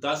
10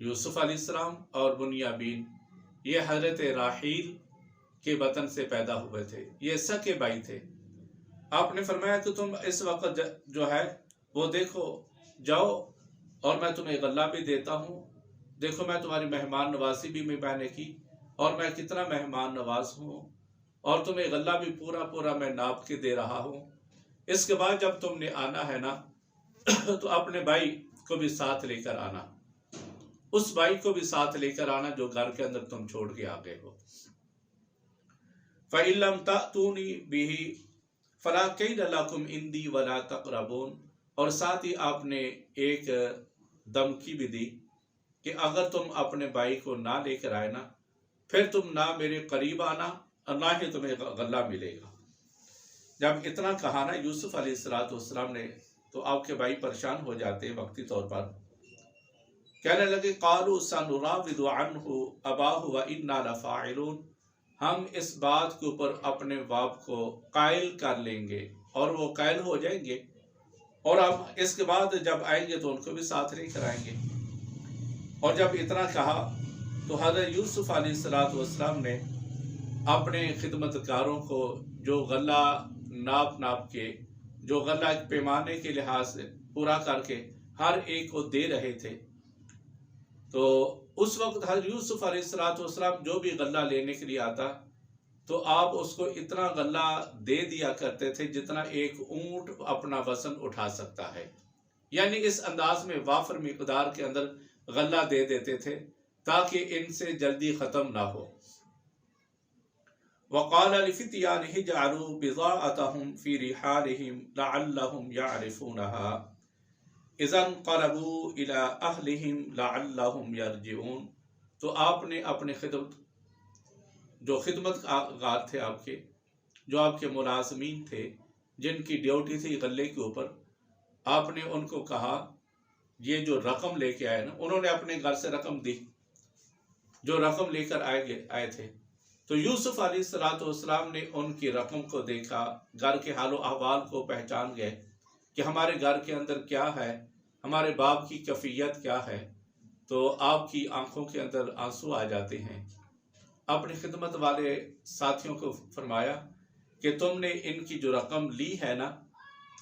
یوسف علیہ السلام اور بنیامین یہ حضرت راحیل کے بطن سے پیدا ہوئے تھے، یہ سکے بھائی تھے۔ آپ نے فرمایا کہ تم اس وقت جو ہے وہ دیکھو جاؤ اور میں تمہیں غلہ بھی دیتا ہوں، دیکھو میں تمہاری مہمان نوازی بھی میں نے کی اور میں کتنا مہمان نواز ہوں، اور تمہیں غلہ بھی پورا پورا میں ناپ کے دے رہا ہوں۔ اس کے بعد جب تم نے آنا ہے نا تو اپنے بھائی کو بھی ساتھ لے کر آنا، اس بھائی کو بھی ساتھ لے کر آنا جو گھر کے اندر تم چھوڑ کے آ گئے ہو۔ فَإِن لَّمْ تَأْتُونِي بِهِ فَلَا كَيْدَ لَكُمْ عِندِي وَلَا تَقْرَبُونَ، اور ساتھ ہی آپ نے ایک دھمکی بھی دی کہ اگر تم اپنے بھائی کو نہ لے کر آئے نا پھر تم نہ میرے قریب آنا اور نہ ہی تمہیں غلہ ملے گا۔ جب اتنا کہا نا یوسف علیہ السلام نے تو آپ کے بھائی پریشان ہو جاتے وقتی طور پر، کہنے لگے قالوا سنراود عنہ اباہ وانا لفاعلون، ہم اس بات کے اوپر اپنے باپ کو قائل کر لیں گے اور وہ قائل ہو جائیں گے، اور ہم اس کے بعد جب آئیں گے تو ان کو بھی ساتھ لے کر آئیں گے۔ اور جب اتنا کہا تو حضرت یوسف علیہ السلام نے اپنے خدمتکاروں کو جو غلہ ناپ کے، جو غلہ ایک پیمانے کے لحاظ سے پورا کر کے ہر ایک کو دے رہے تھے، تو اس وقت حضرت یوسف علیہ السلام جو بھی غلہ لینے کے لیے آتا تو آپ اس کو اتنا غلہ دے دیا کرتے تھے جتنا ایک اونٹ اپنا وزن اٹھا سکتا ہے، یعنی اس انداز میں وافر مقدار کے اندر غلہ دے دیتے تھے تاکہ ان سے جلدی ختم نہ ہو۔ وقال لفتيانه جعلوا بضاعتهم في رحالهم لعلهم يعرفونها اذا انقلبوا الى اهلهم لعلهم يرجعون، تو آپ نے اپنے خدمتگار تھے آپ کے، جو آپ کے ملازمین تھے جن کی ڈیوٹی تھی غلے کے اوپر، آپ نے ان کو کہا یہ جو رقم لے کے آئے نا، انہوں نے اپنے گھر سے رقم دی، جو رقم لے کر آئے تھے، تو یوسف علیہ السلام نے ان کی رقم کو دیکھا، گھر کے حال و احوال کو پہچان گئے کہ ہمارے گھر کے اندر کیا ہے، ہمارے باپ کی کیفیت کیا ہے، تو آپ کی آنکھوں کے اندر آنسو آ جاتے ہیں۔ اپنے خدمت والے ساتھیوں کو فرمایا کہ تم نے ان کی جو رقم لی ہے نا،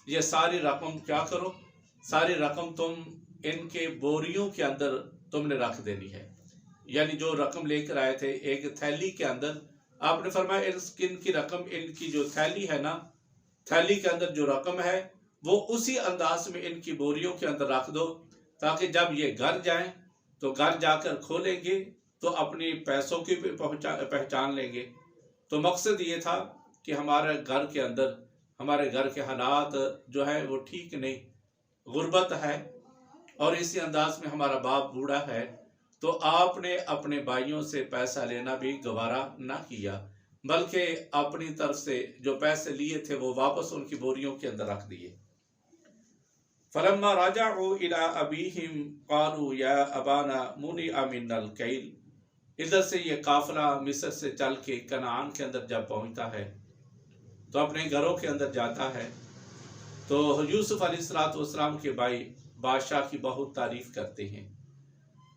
یہ ساری رقم کیا کرو، ساری رقم تم ان کے بوریوں کے اندر تم نے رکھ دینی ہے، یعنی جو رقم لے کر آئے تھے ایک تھیلی کے اندر، آپ نے فرمایا ان کی رقم، ان کی جو تھیلی ہے نا، تھیلی کے اندر جو رقم ہے وہ اسی انداز میں ان کی بوریوں کے اندر رکھ دو تاکہ جب یہ گھر جائیں تو گھر جا کر کھولیں گے تو اپنی پیسوں کی پہچان لیں گے۔ تو مقصد یہ تھا کہ ہمارے گھر کے اندر، ہمارے گھر کے حالات جو ہے وہ ٹھیک نہیں، غربت ہے اور اسی انداز میں ہمارا باپ بوڑھا ہے، تو آپ نے اپنے بھائیوں سے پیسہ لینا بھی گوارا نہ کیا، بلکہ اپنی طرف سے جو پیسے لیے تھے وہ واپس ان کی بوریوں کے اندر رکھ دیے۔ فلما رجعوا الى ابيهم قالوا يا ابانا منع منا الكيل، ادھر سے یہ قافلہ مصر سے چل کے کنعان کے اندر جب پہنچتا ہے تو اپنے گھروں کے اندر جاتا ہے، تو یوسف علیہ السلام کے بھائی بادشاہ کی بہت تعریف کرتے ہیں،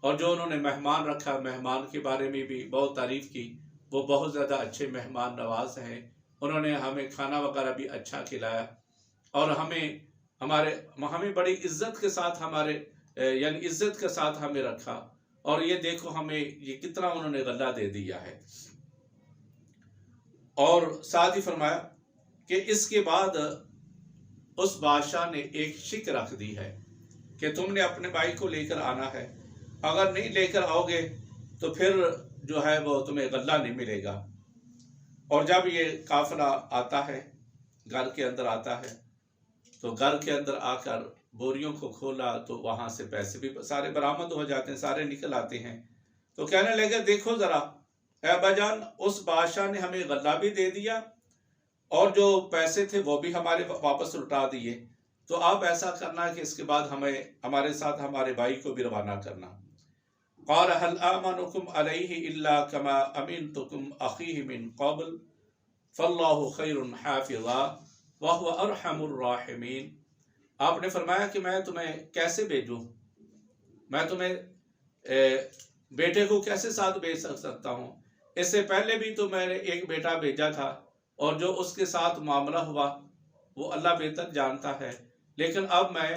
اور جو انہوں نے مہمان رکھا، مہمان کے بارے میں بھی بہت تعریف کی، وہ بہت زیادہ اچھے مہمان نواز ہیں، انہوں نے ہمیں کھانا وغیرہ بھی اچھا کھلایا اور ہمیں بڑی عزت کے ساتھ یعنی عزت کے ساتھ ہمیں رکھا، اور یہ دیکھو ہمیں یہ کتنا انہوں نے غلہ دے دیا ہے۔ اور ساتھ ہی فرمایا کہ اس کے بعد اس بادشاہ نے ایک شک رکھ دی ہے کہ تم نے اپنے بھائی کو لے کر آنا ہے، اگر نہیں لے کر آؤ گے تو پھر جو ہے وہ تمہیں غلہ نہیں ملے گا۔ اور جب یہ قافلہ آتا ہے، گھر کے اندر آتا ہے، تو گھر کے اندر آ کر بوریوں کو کھولا تو وہاں سے پیسے بھی سارے برآمد ہو جاتے ہیں، سارے نکل آتے ہیں، تو کہنے لگے دیکھو ذرا اے ابا جان، اس بادشاہ نے ہمیں غلہ بھی دے دیا اور جو پیسے تھے وہ بھی ہمارے واپس لوٹا دیے، تو آپ ایسا کرنا کہ اس کے بعد ہمارے ساتھ ہمارے بھائی کو بھی روانہ کرنا۔ قال هل آمنكم عليه إلا كما أمنتكم أخيه من قبل فالله خير حافظا وهو أرحم الراحمين، آپ نے فرمایا کہ میں تمہیں کیسے بھیجوں، میں تمہیں بیٹے کو کیسے ساتھ بھیج سکتا ہوں؟ اس سے پہلے بھی تو میں نے ایک بیٹا بھیجا تھا، اور جو اس کے ساتھ معاملہ ہوا وہ اللہ بہتر جانتا ہے، لیکن اب میں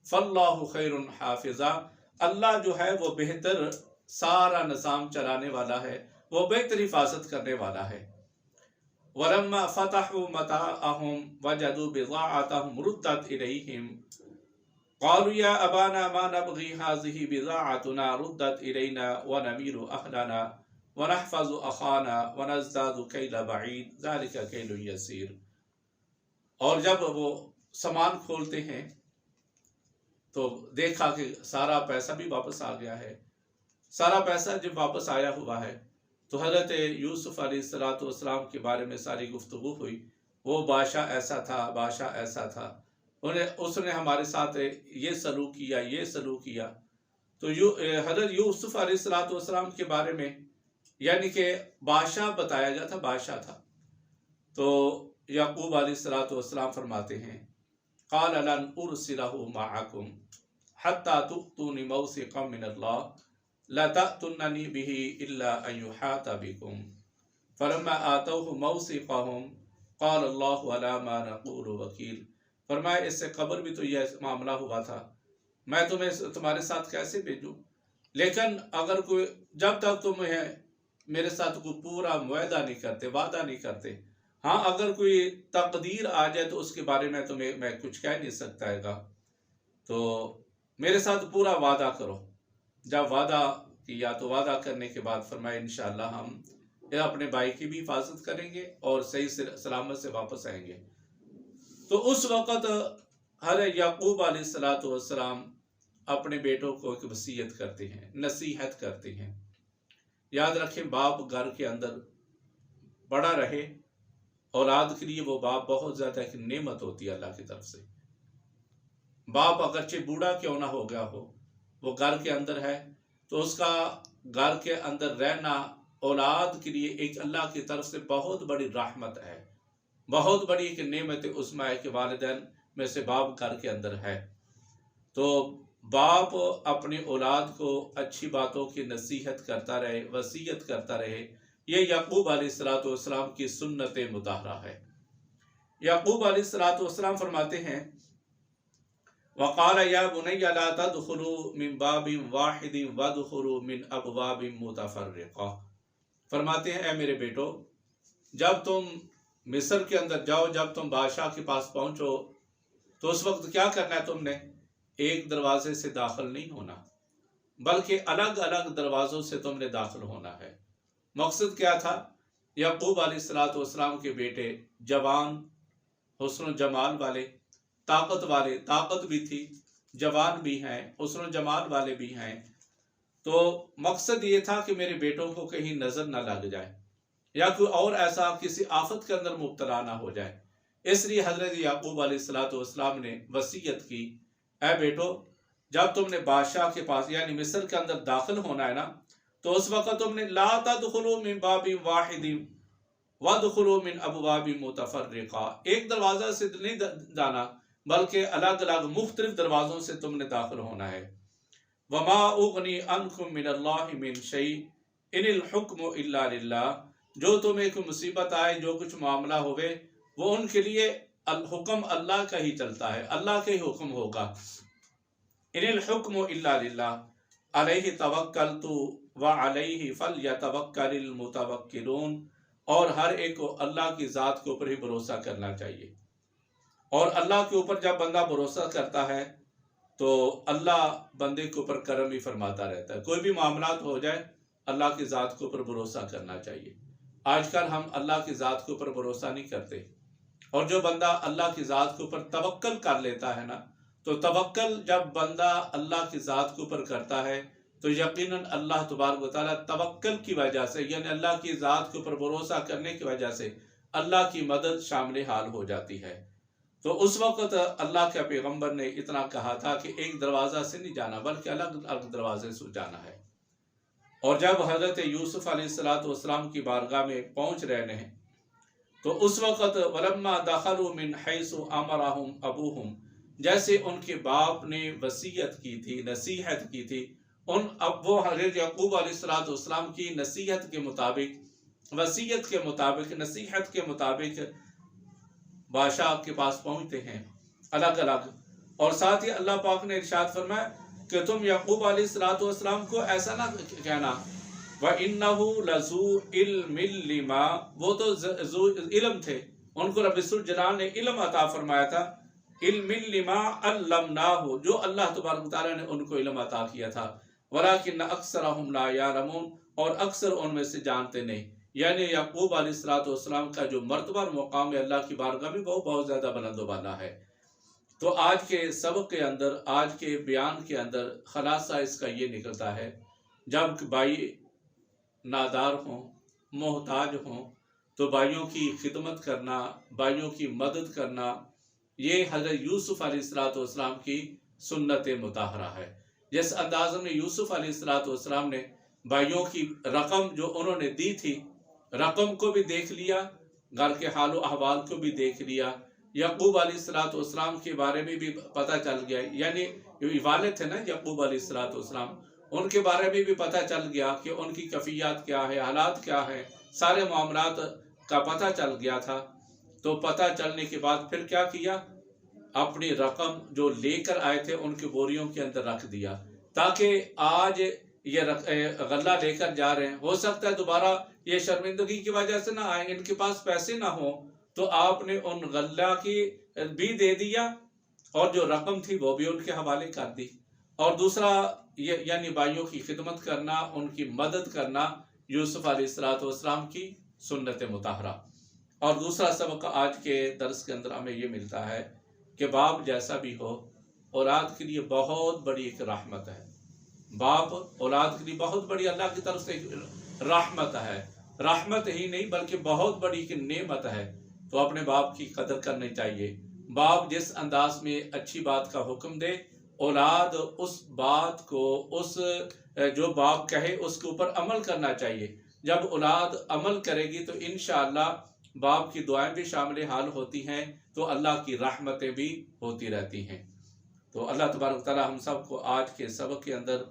فاللہ خیر حافظہ، اللہ جو ہے وہ بہتر سارا نظام چلانے والا ہے، وہ بہتر حفاظت کرنے والا ہے۔ وَلَمَّا فَتَحُوا مَتَاعَهُمْ وَجَدُوا بِضَاعَتَهُمْ رُدَّتْ إِلَيْهِمْ قَالُوا يَا أَبَانَا مَا نَبْغِي هَٰذِهِ بِضَاعَتُنَا رُدَّتْ إِلَيْنَا وَنَمِيرُ أَهْلَنَا وَنَحْفَظُ أَخَانَا وَنَزْدَادُ كَيْلَ بَعِيدٍ ذَلِكَ كَيْلٌ يَسِيرٌ۔ اور جب وہ سامان کھولتے ہیں تو دیکھا کہ سارا پیسہ بھی واپس آ گیا ہے۔ سارا پیسہ جب واپس آیا ہوا ہے تو حضرت یوسف علیہ السلام کے بارے میں ساری گفتگو ہوئی، وہ بادشاہ ایسا تھا، بادشاہ ایسا تھا، اس نے ہمارے ساتھ یہ سلوک کیا، یہ سلوک کیا۔ تو حضرت یوسف علیہ السلام کے بارے میں یعنی کہ بادشاہ بتایا گیا تھا، بادشاہ تھا۔ تو یعقوب علیہ السلام فرماتے ہیں قال لن ارسلہ معکم حتی تؤتونی موثقا من اللہ لا تأتوننی به الا ان یحاط بکم فلما آتوہ موثقہم قال اللہ علی ما نقول وکیل۔ فرمایا اس سے قبل بھی تو یہ معاملہ ہوا تھا، میں تمہارے ساتھ کیسے بھیجوں؟ لیکن اگر کوئی جب تک تم میرے ساتھ کوئی پورا معاہدہ نہیں کرتے، وعدہ نہیں کرتے، ہاں اگر کوئی تقدیر آ جائے تو اس کے بارے میں تمہیں میں کچھ کہہ نہیں سکتا ہے گا، تو میرے ساتھ پورا وعدہ کرو۔ جب وعدہ کیا تو وعدہ کرنے کے بعد فرمایا انشاءاللہ ہم اپنے بھائی کی بھی حفاظت کریں گے اور صحیح سلامت سے واپس آئیں گے۔ تو اس وقت حضرت یعقوب علیہ السلام اپنے بیٹوں کو ایک وصیت کرتے ہیں، نصیحت کرتے ہیں۔ یاد رکھیں باپ گھر کے اندر بڑا رہے، اولاد کے لیے وہ باپ بہت زیادہ ایک نعمت ہوتی ہے اللہ کی طرف سے۔ باپ اگرچہ بوڑھا کیوں نہ ہو گیا ہو، وہ گھر کے اندر ہے تو اس کا گھر کے اندر رہنا اولاد کے لیے ایک اللہ کی طرف سے بہت بڑی رحمت ہے، بہت بڑی ایک نعمت عظمیٰ ہے کہ والدین میں سے باپ گھر کے اندر ہے۔ تو باپ اپنی اولاد کو اچھی باتوں کی نصیحت کرتا رہے، وصیت کرتا رہے، یہ یعقوب علیہ السلام کی سنت مطہرہ ہے۔ یعقوب علیہ السلام فرماتے ہیں وَقَالَ يَا بُنَيَّ لَا تَدْخُلُوا مِن بَابٍ وَاحِدٍ وَادْخُلُوا مِنْ أَبْوَابٍ مُتَفَرِّقَةٍ۔ فرماتے ہیں اے میرے بیٹو، جب تم مصر کے اندر جاؤ، جب تم بادشاہ کے پاس پہنچو تو اس وقت کیا کرنا ہے؟ تم نے ایک دروازے سے داخل نہیں ہونا، بلکہ الگ الگ دروازوں سے تم نے داخل ہونا ہے۔ مقصد کیا تھا؟ یعقوب علیہ السلام کے بیٹے جوان، حسن و جمال والے، طاقت والے، طاقت بھی تھی، جوان بھی ہیں، حسن و جمال والے بھی ہیں۔ تو مقصد یہ تھا کہ میرے بیٹوں کو کہیں نظر نہ لگ جائے یا کوئی اور ایسا کسی آفت کے اندر مبتلا نہ ہو جائے۔ اس لیے حضرت یعقوب علیہ السلام نے وصیت کی اے بیٹو، جب تم نے بادشاہ کے پاس یعنی مصر کے اندر داخل ہونا ہے نا، تو اس وقت تم نے لا تدخلوا من باب واحد وادخلوا من ابواب متفرقہ، ایک دروازہ سے نہیں جانا بلکہ الگ الگ مختلف دروازوں سے تم نے داخل ہونا ہے۔ وما اغنی عنکم من اللہ من شیء ان الحکم الا للہ، جو تمہیں کوئی مصیبت آئے، جو کچھ معاملہ ہوئے، وہ ان کے لیے الحکم اللہ کا ہی چلتا ہے، اللہ کا ہی حکم ہوگا۔ ان الحکم الا للہ علیہ توکلت وعلیہ فلیتوکل المتوکلون، اور ہر ایک کو اللہ کی ذات کے اوپر ہی بھروسہ کرنا چاہیے۔ اور اللہ کے اوپر جب بندہ بھروسہ کرتا ہے تو اللہ بندے کے اوپر کرم ہی فرماتا رہتا ہے۔ کوئی بھی معاملات ہو جائے اللہ کی ذات کے اوپر بھروسہ کرنا چاہیے۔ آج کل ہم اللہ کی ذات کے اوپر بھروسہ نہیں کرتے، اور جو بندہ اللہ کی ذات کے اوپر توکل کر لیتا ہے نا، تو توکل جب بندہ اللہ کی ذات کے اوپر کرتا ہے تو یقیناً اللہ تبارک و تعالیٰ توکل کی وجہ سے یعنی اللہ کی ذات کے اوپر بھروسہ کرنے کی وجہ سے اللہ کی مدد شامل حال ہو جاتی ہے۔ تو اس وقت اللہ کے پیغمبر نے اتنا کہا تھا کہ ایک دروازہ سے نہیں جانا بلکہ الگ الگ دروازے سے جانا ہے۔ اور جب حضرت یوسف علیہ السلام کی بارگاہ میں پہنچ رہے ہیں تو اس وقت ولما دخلوا من حیث امرهم ابوہم، جیسے ان کے باپ نے وصیت کی تھی، نصیحت کی تھی، اب وہ حضرت یعقوب علیہ السلام کی نصیحت کے مطابق، وصیت کے مطابق، نصیحت کے مطابق بادشاہ کے پاس پہنچتے ہیں الگ الگ، اور ساتھ ہی اللہ پاک نے ارشاد فرمایا کہ تم یعقوب علیہ السلام کو ایسا نہ کہنا، وَإِنَّهُ لَذُو عِلْمٍ لِمَا، وہ تو ذو علم تھے، ان کو رب الجلال نے علم عطا فرمایا تھا، عِلْمٍ لِمَا عَلَّمْنَاهُ، جو اللہ تبارک تعالیٰ نے ان کو علم عطا کیا تھا، وَلَكِنَّ أَكْثَرَهُمْ لَا يَعْلَمُونَ، اور اکثر ان میں سے جانتے نہیں۔ یعنی یعقوب علیہ السلام کا جو مرتبہ اور مقام ہے اللہ کی بارگاہ میں وہ بہت زیادہ بلند و بالا ہے۔ تو آج کے سبق کے اندر، آج کے بیان کے اندر خلاصہ اس کا یہ نکلتا ہے، جب بھائی نادار ہوں، محتاج ہوں، تو بھائیوں کی خدمت کرنا، بھائیوں کی مدد کرنا، یہ حضرت یوسف علیہ السلام کی سنت مطہرہ ہے۔ جس انداز میں یوسف علیہ السلام نے بھائیوں کی رقم جو انہوں نے دی تھی، رقم کو بھی دیکھ لیا، گھر کے حال و احوال کو بھی دیکھ لیا، یعقوب علیہ السلام کے بارے میں بھی پتہ چل گیا، یعنی والد تھے نا یعقوب علیہ السلام، ان کے بارے میں بھی پتہ چل گیا کہ ان کی کیفیات کیا ہے، حالات کیا ہے، سارے معاملات کا پتہ چل گیا تھا۔ تو پتہ چلنے کے بعد پھر کیا کیا، اپنی رقم جو لے کر آئے تھے ان کے بوریوں کے اندر رکھ دیا، تاکہ آج یہ غلہ لے کر جا رہے ہیں، ہو سکتا ہے دوبارہ یہ شرمندگی کی وجہ سے نہ آئیں، ان کے پاس پیسے نہ ہوں، تو آپ نے ان غلہ کی بھی دے دیا اور جو رقم تھی وہ بھی ان کے حوالے کر دی۔ اور دوسرا یعنی بھائیوں کی خدمت کرنا، ان کی مدد کرنا یوسف علیہ السلام کی سنت مطہرہ۔ اور دوسرا سبق آج کے درس کے اندر ہمیں یہ ملتا ہے کہ باپ جیسا بھی ہو، اولاد کے لیے بہت بڑی ایک رحمت ہے۔ باپ اولاد کے لیے بہت بڑی اللہ کی طرف سے رحمت ہے، رحمت ہی نہیں بلکہ بہت بڑی ایک نعمت ہے۔ تو اپنے باپ کی قدر کرنی چاہیے۔ باپ جس انداز میں اچھی بات کا حکم دے، اولاد اس بات کو، اس جو باپ کہے اس کے اوپر عمل کرنا چاہیے۔ جب اولاد عمل کرے گی تو انشاءاللہ باپ کی دعائیں بھی شامل حال ہوتی ہیں، تو اللہ کی رحمتیں بھی ہوتی رہتی ہیں۔ تو اللہ تبارک تعالی ہم سب کو آج کے سبق کے اندر،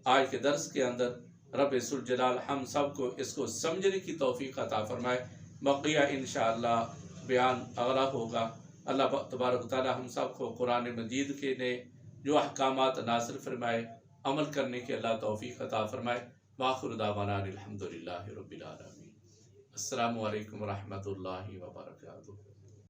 آج کے درس کے اندر رب ذوالجلال ہم سب کو اس کو سمجھنے کی توفیق عطا فرمائے۔ بقیہ انشاءاللہ بیان اگلا ہوگا۔ اللہ تبارک تعالی ہم سب کو قرآن مجید کے نے جو احکامات نازل فرمائے، عمل کرنے کے اللہ توفیق عطا فرمائے۔ وآخر دعوانا الحمدللہ رب العالمین۔ السلام علیکم ورحمۃ اللہ وبرکاتہ۔